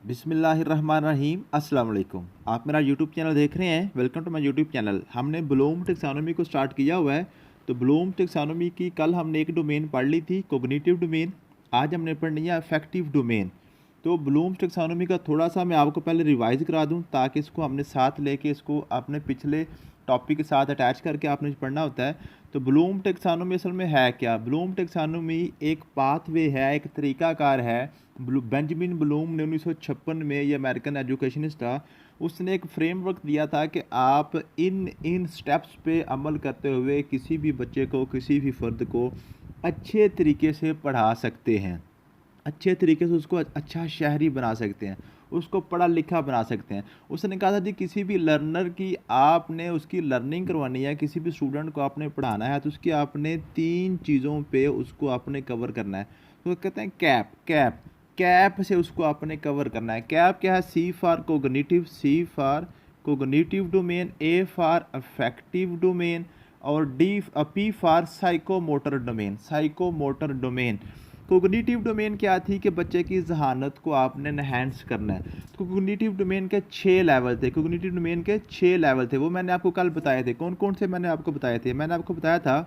बिस्मिल्लाहिर्रहमानिर्रहीम अस्सलाम वालेकुम। आप मेरा यूट्यूब चैनल देख रहे हैं। Welcome to my YouTube channel. हमने ब्लूम टेक्सोनोमी को स्टार्ट किया हुआ है। तो ब्लूम टेक्सोनोमी की कल हमने एक डोमेन पढ़ ली थी, कोग्निटिव डोमेन। आज हमने पढ़नी है अफेक्टिव डोमेन। तो ब्लूम टेक्सोनोमी का थोड़ा सा मैं आपको पहले रिवाइज करा दूं, ताकि इसको हमने साथ लेके इसको अपने पिछले टॉपिक के साथ अटैच करके आपने पढ़ना होता है। तो ब्लूम टेक्सोनोमी असल में है क्या? ब्लूम टेक्सोनोमी एक पाथवे है, एक तरीकाकार है। बेंजामिन ब्लूम ने 1956 में, ये अमेरिकन एजुकेशनिस्ट था, उसने एक फ्रेमवर्क दिया था कि आप इन इन स्टेप्स पे अमल करते हुए किसी भी बच्चे को, किसी भी फ़र्द को अच्छे तरीके से पढ़ा सकते हैं, अच्छे तरीके से उसको अच्छा शहरी बना सकते हैं, उसको पढ़ा लिखा बना सकते हैं। उसने कहा था जी, किसी भी लर्नर की आपने उसकी लर्निंग करवानी है, किसी भी स्टूडेंट को आपने पढ़ाना है, तो उसकी आपने 3 चीज़ों पे उसको आपने कवर करना है। तो कहते हैं कैप कैप कैप से उसको आपने कवर करना है। कैप क्या है? C for cognitive, C for cognitive domain, A for affective domain और P for psychomotor domain, psychomotor domain. Cognitive domain क्या थी कि बच्चे की जहानत को आपने नहेंस करना है। तो कोग्निटिव डोमेन के 6 लेवल थे। कोग्निटिव डोमेन के 6 लेवल थे, वो मैंने आपको कल बताए थे। कौन कौन से मैंने आपको बताए थे? मैंने आपको बताया था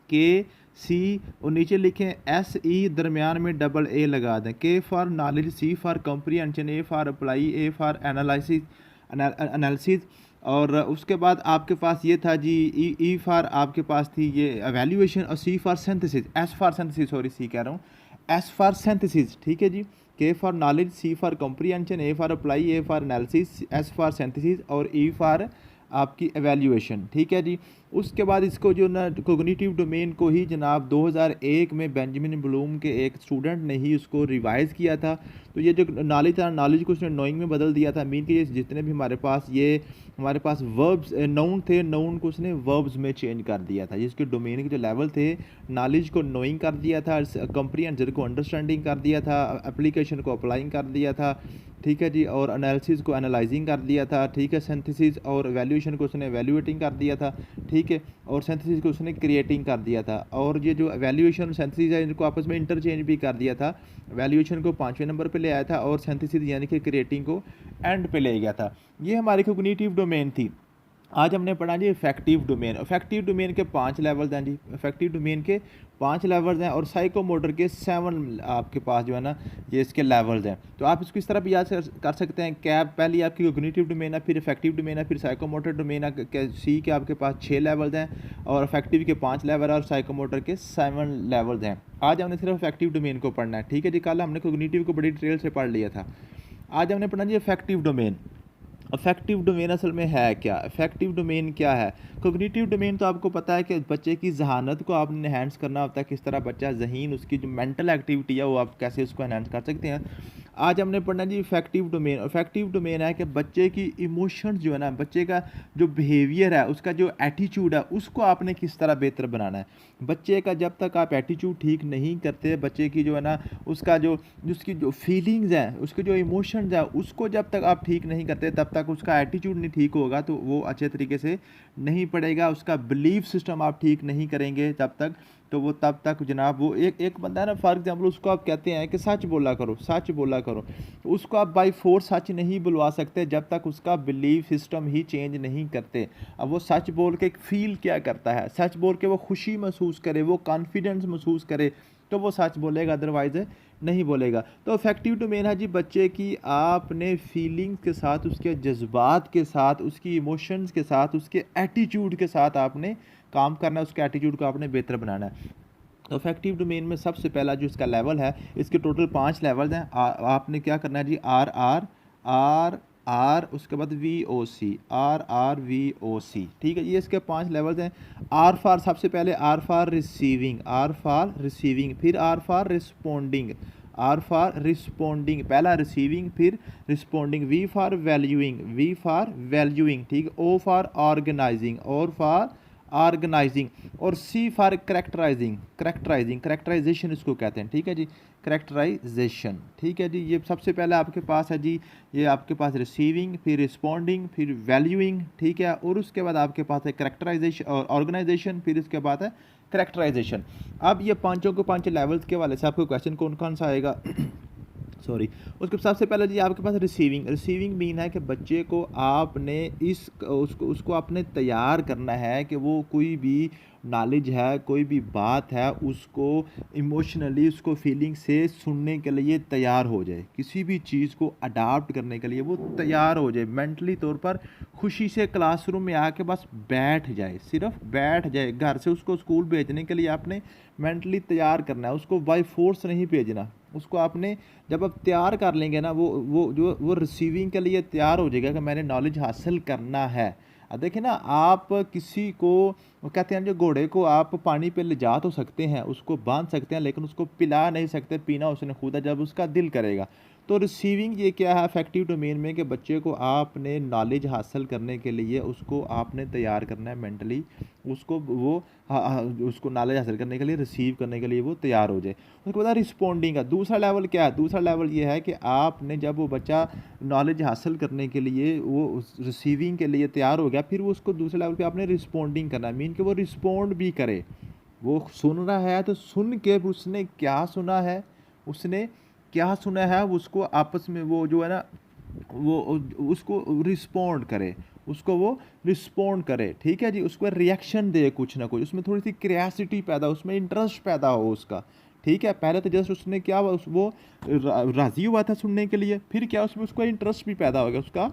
के सी और नीचे लिखें एस ई, दरमियान में डबल ए लगा दें। K for knowledge, C for comprehension, A for apply, A for analysis analysis और उसके बाद आपके पास ये था जी ई फॉर आपके पास थी ये एवेल्यूएशन और C for synthesis, S for synthesis, sorry C कह रहा हूँ, एस फॉर सिंथेसिस, ठीक है जी। K for knowledge, C for comprehension, A for apply, A for analysis, S for synthesis और ई फॉर आपकी एवेल्यूएशन, ठीक है जी। उसके बाद इसको जो ना कोग्निटिव डोमेन को ही जनाब 2001 में बेंजामिन ब्लूम के एक स्टूडेंट ने ही उसको रिवाइज़ किया था। तो ये जो नॉलेज था, नॉलेज को उसने नोइंग में बदल दिया था। मीन के जितने भी हमारे पास वर्ब्स नाउन थे, नाउन को उसने वर्ब्स में चेंज कर दिया था। जिसके डोमेन के जो लेवल थे, नॉलेज को नोइंग कर दिया था, कंप्रीहेंशन को अंडरस्टैंडिंग कर दिया था, एप्लीकेशन को अप्लाइंग कर दिया था, ठीक है जी, और एनालिसिस को एनालाइजिंग कर दिया था, ठीक है, सिंथेसिस और वैल्यूएशन को उसने वैल्यूएटिंग कर दिया था, ठीक है, और सिंथेसिस को उसने क्रिएटिंग कर दिया था। और ये जो वैल्यूएशन और सिंथेसिस है, इनको आपस में इंटरचेंज भी कर दिया था। वैल्यूएशन को 5वें नंबर पे ले आया था और सिंथेसिस यानी कि क्रिएटिंग को एंड पे ले गया था। ये हमारी कोग्निटिव डोमेन थी। आज हमने पढ़ा जी इफेक्टिव डोमेन। इफेक्टिव डोमेन के 5 लेवल्स हैं जी, इफेक्टिव डोमेन के 5 लेवल्स हैं और साइकोमोटर के 7 आपके पास जो है ना ये इसके लेवल्स हैं। तो आप इसको इस तरह भी याद कर सकते हैं। कैप पहली आपकी कोग्निटिव डोमेन है, फिर इफेक्टिव डोमेन है, फिर साइकोमोटर डोमेन है। सी के आपके पास 6 लेवल्स हैं और इफेक्टिव के 5 लेवल है और साइकोमोटर के 7 लेवल्स हैं। आज हमने सिर्फ इफेक्टिव डोमेन को पढ़ना है, ठीक है जी। कल हमने कोग्निटिव को बड़ी डिटेल से पढ़ लिया था। आज हमने पढ़ना जी इफेक्टिव डोमेन। अफेक्टिव डोमेन असल में है क्या? अफेक्टिव डोमेन क्या है? कोग्निटिव डोमेन तो आपको पता है कि बच्चे की जहानत को आपने एनहांस करना होता है। किस तरह बच्चा जहीन, उसकी जो मेंटल एक्टिविटी है वो आप कैसे उसको एनहांस कर सकते हैं। आज हमने पढ़ना जी इफेक्टिव डोमेन। इफेक्टिव डोमेन है कि बच्चे की इमोशंस जो है ना, बच्चे का जो बिहेवियर है, उसका जो एटीट्यूड है, उसको आपने किस तरह बेहतर बनाना है। बच्चे का जब तक आप एटीट्यूड ठीक नहीं करते, बच्चे की जो है ना उसका जो उसकी जो फीलिंग्स हैं, उसके जो इमोशंस हैं, उसको जब तक आप ठीक नहीं करते, तब तक उसका एटीट्यूड नहीं ठीक होगा, तो वो अच्छे तरीके से नहीं पढ़ेगा। उसका बिलीफ सिस्टम आप ठीक नहीं करेंगे जब तक, तो वो तब तक जनाब वो एक बंदा है ना, फॉर एग्जाम्पल उसको आप कहते हैं कि सच बोला करो, सच बोला करो, तो उसको आप बाई फोर्स सच नहीं बुलवा सकते जब तक उसका बिलीफ सिस्टम ही चेंज नहीं करते। अब वो सच बोल के फील क्या करता है, सच बोल के वो खुशी महसूस करे, वो कॉन्फिडेंस महसूस करे, तो वो सच बोलेगा, अदरवाइज नहीं बोलेगा। तो इफेक्टिव डोमेन है जी बच्चे की आपने फीलिंग्स के साथ, उसके जज्बात के साथ, उसकी इमोशंस के साथ, उसके एटीट्यूड के साथ आपने काम करना है, उसके एटीट्यूड को आपने बेहतर बनाना है। तो इफेक्टिव डोमेन में सबसे पहला जो इसका लेवल है, इसके टोटल 5 लेवल्स हैं। आपने क्या करना है जी, आर आर आर आर, उसके बाद V O C, R R V O C, ठीक है। ये इसके 5 लेवल्स हैं। आर फॉर, सबसे पहले R for receiving, R for receiving, फिर R for responding, R for responding, पहला रिसीविंग फिर responding. V for valuing, V for valuing, ठीक। O for organising, O for organising, और सी फॉर करेक्टराइजिंग, करेक्टराइजिंग, करेक्टराइजेशन इसको कहते हैं, ठीक है जी, करेक्टराइजेशन, ठीक है जी। ये सबसे पहले आपके पास है जी, ये आपके पास रिसीविंग, फिर रिस्पोंडिंग, फिर वैल्यूइंग, ठीक है, और उसके बाद आपके पास है करेक्टराइजेशन और ऑर्गेनाइजेशन, फिर उसके बाद है करेक्टराइजेशन। अब ये पांचों के पांच लेवल्स के वाले से आपको क्वेश्चन कौन कौन सा आएगा? सॉरी। उसके सबसे पहले जी आपके पास रिसीविंग रिसीविंग मीन है कि बच्चे को आपने इस उसको उसको आपने तैयार करना है कि वो कोई भी नॉलेज है, कोई भी बात है, उसको इमोशनली उसको फीलिंग से सुनने के लिए तैयार हो जाए, किसी भी चीज़ को अडाप्ट करने के लिए वो तैयार हो जाए, मेंटली तौर पर खुशी से क्लासरूम में आके बस बैठ जाए, सिर्फ बैठ जाए। घर से उसको स्कूल भेजने के लिए आपने मेंटली तैयार करना है, उसको बाय फोर्स नहीं भेजना। उसको आपने जब आप तैयार कर लेंगे ना, वो रिसीविंग के लिए तैयार हो जाएगा कि मैंने नॉलेज हासिल करना है। अब देखिए ना, आप किसी को, वो कहते हैं जो घोड़े को आप पानी पे ले जा तो सकते हैं, उसको बांध सकते हैं, लेकिन उसको पिला नहीं सकते, पीना उसने खुद है जब उसका दिल करेगा। तो रिसीविंग ये क्या है अफेक्टिव डोमेन में, कि बच्चे को आपने नॉलेज हासिल करने के लिए उसको आपने तैयार करना है मेंटली, उसको वो उसको नॉलेज हासिल करने के लिए, रिसीव करने के लिए वो तैयार हो जाए। उसके बाद रिस्पॉन्डिंग का दूसरा लेवल क्या है? दूसरा लेवल ये है कि आपने जब वो बच्चा नॉलेज हासिल करने के लिए वो उस रिसीविंग के लिए तैयार हो गया, फिर वो उसको दूसरे लेवल पे आपने रिस्पॉन्डिंग करना है, मीन कि वो रिस्पॉन्ड भी करे। वो सुन रहा है तो सुन के उसने क्या सुना है, उसने क्या सुना है, उसको आपस में वो जो है ना, वो उसको रिस्पॉन्ड करे, उसको वो रिस्पॉन्ड करे, ठीक है जी। उसको रिएक्शन दे कुछ ना कुछ, उसमें थोड़ी सी क्रियासिटी पैदा, उसमें इंटरेस्ट पैदा हो उसका, ठीक है। पहले तो जस्ट उसने क्या वो राज़ी हुआ था सुनने के लिए, फिर क्या उसमें उसको इंटरेस्ट भी पैदा हो गया, उसका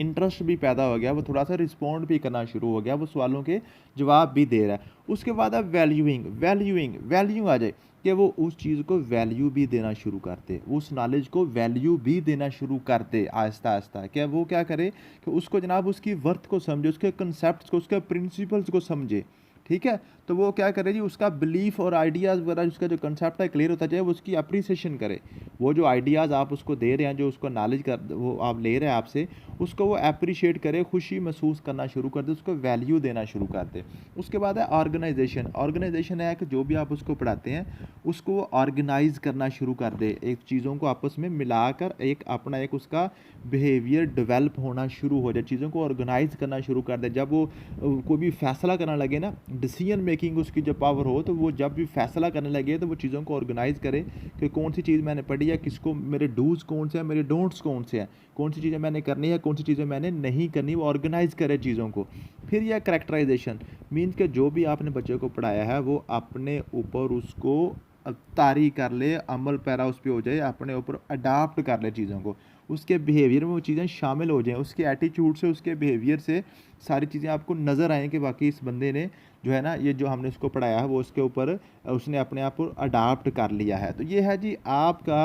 इंटरेस्ट भी पैदा हो गया, वो थोड़ा सा रिस्पॉन्ड भी करना शुरू हो गया, वो सवालों के जवाब भी दे रहा है। उसके बाद अब वैल्यू आ जाए कि वो उस चीज़ को वैल्यू भी देना शुरू करते, उस नॉलेज को वैल्यू भी देना शुरू करते आहिस्ता आहिस्ता। क्या वो क्या करे कि उसको जनाब उसकी वर्थ को समझे, उसके कंसेप्ट को, उसके प्रिंसिपल्स को समझे, ठीक है। तो वो क्या करे जी, उसका बिलीफ और आइडियाज़ वगैरह, उसका जो कंसेप्ट है क्लियर होता जाए, वो उसकी अप्रिसिएशन करे। वो जो आइडियाज़ आप उसको दे रहे हैं, जो उसको नॉलेज कर वो आप ले रहे हैं आपसे, उसको वो अप्रिशिएट करे, खुशी महसूस करना शुरू कर दे, उसको वैल्यू देना शुरू कर दे। उसके बाद है ऑर्गेनाइजेशन है कि जो भी आप उसको पढ़ाते हैं उसको वो ऑर्गेनाइज करना शुरू कर दे, एक चीज़ों को आपस में मिलाकर एक अपना एक उसका बिहेवियर डेवलप होना शुरू हो जाए, चीज़ों को ऑर्गेनाइज करना शुरू कर दे। जब वो कोई भी फैसला करने लगे ना, डिसीजन मेकिंग उसकी जब पावर हो, तो वो जब भी फैसला करने लगे तो वो चीज़ों को ऑर्गेनाइज करे कि कौन सी चीज़ मैंने पढ़ी है, किसको, मेरे डूज कौन से हैं, मेरे डोंट्स कौन से हैं, कौन सी चीज़ें मैंने करनी है, कौन सी चीज़ें मैंने नहीं करनी, वो ऑर्गेनाइज करे चीज़ों को। फिर यह करेक्टराइजेशन मीन्स के जो भी आपने बच्चे को पढ़ाया है वो अपने ऊपर उसको तारी कर ले, अमल पैरा उस पर हो जाए, अपने ऊपर अडाप्ट कर ले चीज़ों को, उसके बिहेवियर में वो चीज़ें शामिल हो जाएं, उसके एटीट्यूड से, उसके बिहेवियर से सारी चीज़ें आपको नज़र आएँ कि वाकई इस बंदे ने जो है ना, ये जो हमने उसको पढ़ाया है वो उसके ऊपर उसने अपने आप को अडाप्ट कर लिया है। तो ये है जी आपका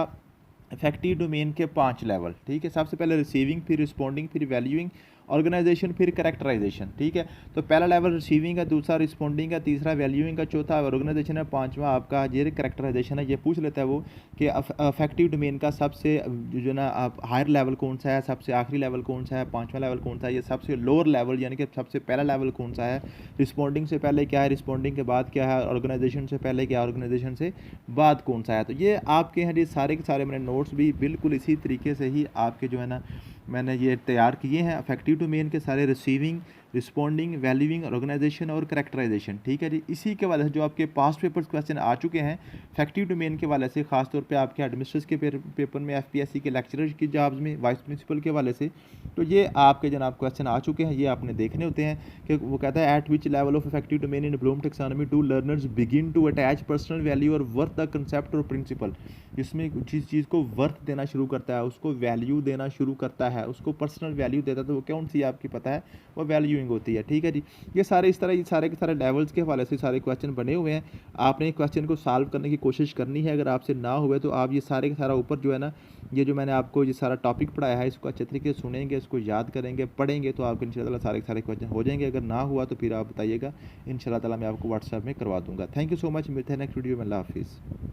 इफेक्टिव डोमेन के 5 लेवल, ठीक है। सबसे पहले रिसीविंग, फिर रिस्पॉन्डिंग, फिर वैल्यूइंग, ऑर्गेनाइजेशन, फिर करेक्टराइजेशन, ठीक है। तो पहला लेवल रिसीविंग है, दूसरा रिस्पॉन्डिंग है, तीसरा वैल्यूइंग का, चौथा ऑर्गेनाइजेशन है, पांचवा आपका ये करेक्टराइजेशन है। ये पूछ लेता है वो कि अफेक्टिव डोमेन का सबसे जो ना आप हायर लेवल कौन सा है, सबसे आखिरी लेवल कौन सा है, पांचवा लेवल कौन सा है, ये सबसे लोअर लेवल यानी कि सबसे पहला लेवल कौन सा है, रिस्पॉन्डिंग से पहले क्या है, रिस्पॉन्डिंग के बाद क्या है, ऑर्गेनाइजेशन से पहले क्या, ऑर्गेनाइजेशन से बाद कौन सा है। तो ये आपके हैं ये सारे के सारे मैंने नोट्स भी बिल्कुल इसी तरीके से ही आपके जो है ना मैंने ये तैयार किए हैं, अफेक्टिव डोमेन के सारे रिसीविंग, रिस्पॉन्डिंग, वैल्यूइंग, ऑर्गेनाइजेशन और करेक्टराइजेशन, ठीक है जी। इसी के वाले से जो आपके पास्ट पेपर्स क्वेश्चन आ चुके हैं इफेक्टिव डोमेन के वाले से, खासतौर पे आपके एडमिनिस्ट्रेशन के पेपर में, एफपीएससी के लेक्चरर की जॉब्स में, वाइस प्रिंसिपल के वाले से, तो ये आपके जनाब क्वेश्चन आ चुके हैं, ये आपने देखने होते हैं कि वो कहता है at which level of effective domain in Bloom taxonomy do learners begin to attach personal value और वर्थ द कंसेप्ट और प्रिंसिपल। जिसमें जिस चीज़ को वर्थ देना शुरू करता है, उसको वैल्यू देना शुरू करता है, उसको पर्सनल वैल्यू देता है, तो वो कौन सी आपकी पता है, वो वैल्यूइंग होती है, ठीक है जी। ये सारे इस तरह ये सारे के सारे लेवल्स के हवाले से सारे क्वेश्चन बने हुए हैं। आपने क्वेश्चन को सॉल्व करने की कोशिश करनी है, अगर आपसे ना हुए तो आप ये सारे का सारा ऊपर जो है ना, ये जो मैंने आपको ये सारा टॉपिक पढ़ाया है इसको अच्छे तरीके से सुनेंगे, इसको याद करेंगे, पढ़ेंगे, तो आपको इंशाल्लाह सारे के सारे क्वेश्चन हो जाएंगे। अगर ना हुआ तो फिर आप बताइएगा, इंशाल्लाह ताला मैं आपको व्हाट्सएप में करवा दूँगा। थैंक यू सो मच, मिलते हैं नेक्स्ट वीडियो में। अल्लाह हाफिज़।